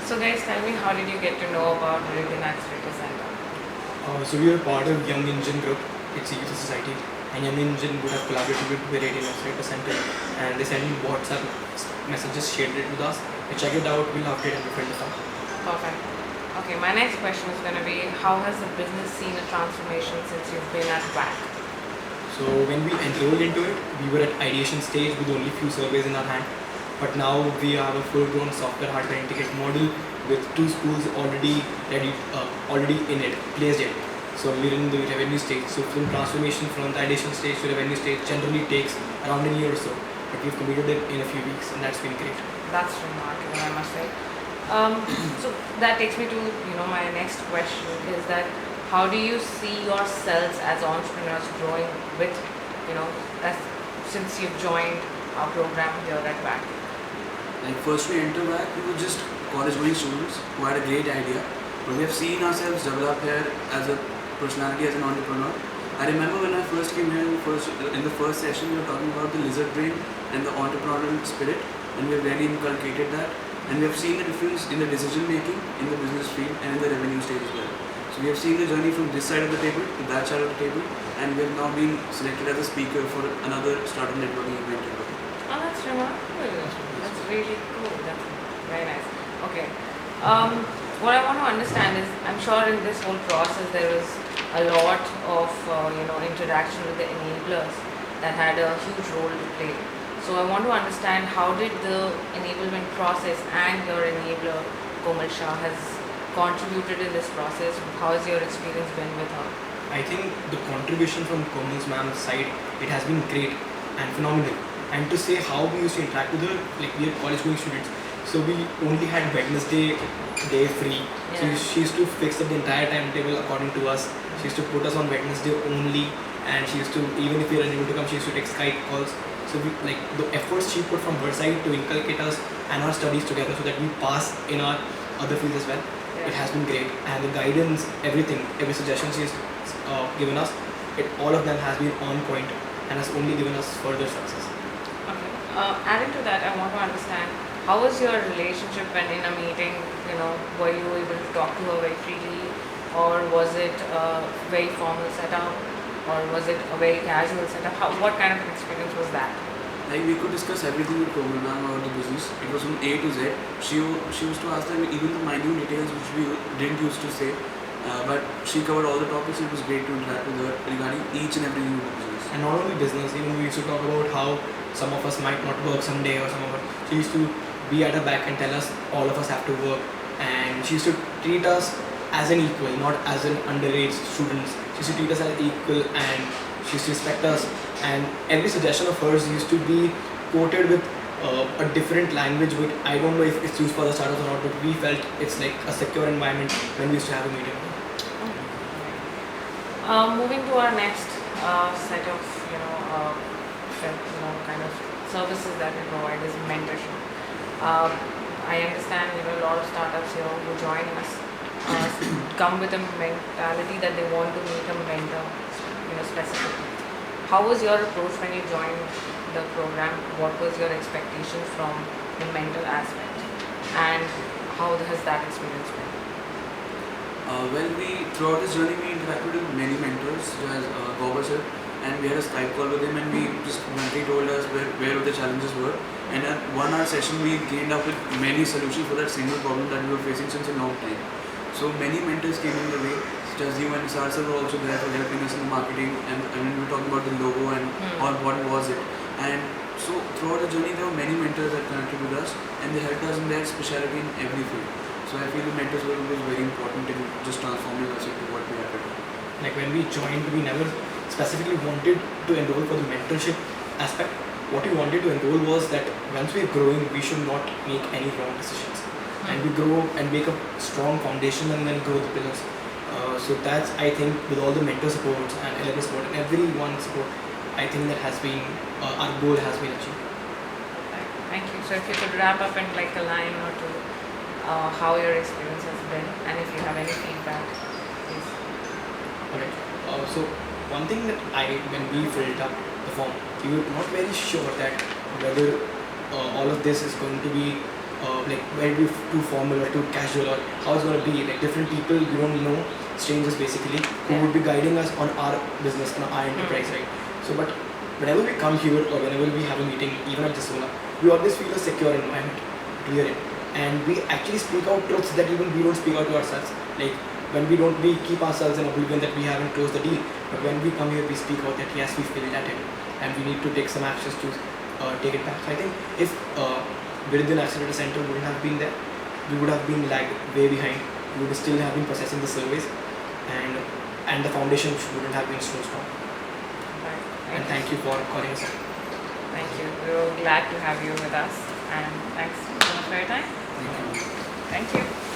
So guys, tell me, how did you get to know about the Indian Accelerator Center? So we are part of Young Engine Group. It's a youth society, and Young Engine would have collaborated with the Indian Accelerator Center, and they sent me WhatsApp messages, shared it with us. We check it out, we'll update and friend it out. Perfect. Okay, my next question is going to be, how has the business seen a transformation since you've been at WAC? So when we enrolled into it, we were at ideation stage with only few surveys in our hand. But now we have a full-grown software hardware integrated model with 2 schools already ready, already in it, placed it. So we're in the revenue stage. So from transformation from the ideation stage to revenue stage generally takes around a year or so. But we've completed it in a few weeks, and that's been great. That's remarkable, I must say. So that takes me to my next question is that how do you see yourselves as entrepreneurs growing with as, since you've joined our program here at WAC? Like first we enter back, we were just college going students who had a great idea, but we have seen ourselves develop here as a personality, as an entrepreneur. I remember when I first came here, in the first session, we were talking about the lizard brain and the entrepreneurial spirit, and we have really inculcated that. And we have seen the difference in the decision making in the business field and in the revenue stage as well. So we have seen the journey from this side of the table to that side of the table, and we have now been selected as a speaker for another startup networking event. Oh, that's remarkable. That's really cool. That's very nice. Okay. What I want to understand is, I'm sure in this whole process there was a lot of interaction with the enablers that had a huge role to play. So I want to understand, how did the enablement process and your enabler Goel has contributed in this process? How has your experience been with her? I think the contribution from Komal's ma'am's side, it has been great and phenomenal. And to say how we used to interact with her, like we are college going students, so we only had Wednesday day free. Yeah. So she used to fix up the entire timetable according to us. She used to put us on Wednesday only, and she used to, even if we were unable to come, she used to take Skype calls. So we, like the efforts she put from her side to inculcate us and our studies together so that we pass in our other fields as well. Yeah. It has been great, and the guidance, everything, every suggestion she's given us, all of them has been on point and has only given us further success. Okay. Adding to that, I want to understand, how was your relationship when in a meeting, were you able to talk to her very freely, or was it a very formal setup, or was it a very casual setup? What kind of an experience was that? Like we could discuss everything with Komal ma'am about the business. It was from A to Z. She used to ask them even the minute details which we didn't used to say. But she covered all the topics. It was great to interact with her regarding each and every new business. And not only business, even we used to talk about how some of us might not work someday, or some of us. She used to be at her back and tell us all of us have to work. And she used to treat us as an equal, not as an underage students. She used to treat us as equal, and she used to respect us. And every suggestion of hers used to be quoted with a different language, which I don't know if it's used for the startups or not, but we felt it's like a secure environment when we used to have a meeting. Moving to our next set of kind of services that we provide is mentorship. I understand a lot of startups who join us come with a mentality that they want to meet a mentor specifically. How was your approach when you joined the program? What was your expectation from the mentor aspect, and how has that experience been? Throughout this journey, we interacted with many mentors, such as Goel sir, and we had a Skype call with him, and we just bluntly told us where the challenges were. And at 1 hour session, we gained up with many solutions for that single problem that we were facing since a long time. So many mentors came in the way, such as you and Sarthak were also there for helping us in the marketing, and when we were talking about the logo and what was it. And so throughout the journey, there were many mentors that connected with us, and they helped us in their specialty in every field. So I feel the mentors were very important in just transforming us into what we are today. Like when we joined, we never specifically wanted to enroll for the mentorship aspect. What we wanted to enroll was that once we're growing, we should not make any wrong decisions. And we grow and make a strong foundation and then grow the pillars. So that's, I think, with all the mentor supports and LMS support and everyone's support, I think that has been, our goal has been achieved. Thank you. So if you could wrap up in like a line or two, how your experience has been, and if you have any feedback, please. Alright. So one thing that when we filled up the form, we were not very sure that whether all of this is going to be like where it be too formal or too casual, or how it's going to be. Like different people you don't know, strangers basically, who would be guiding us on our business, on our enterprise, right? So, but whenever we come here or whenever we have a meeting, even at this one, we always feel a secure environment to hear it, and we actually speak out truths that even we don't speak out to ourselves. Like when we keep ourselves in oblivion that we haven't closed the deal, but when we come here, we speak out that yes, we failed at it, and we need to take some actions to take it back. So I think if Viridin Accelerator Center wouldn't have been there, we would have been lagged way behind. We would still have been processing the surveys, and the foundation wouldn't have been so strong. Right. And thank you for calling us up. Thank you. We were glad to have you with us, and thanks so much for your time. Thank you. Thank you.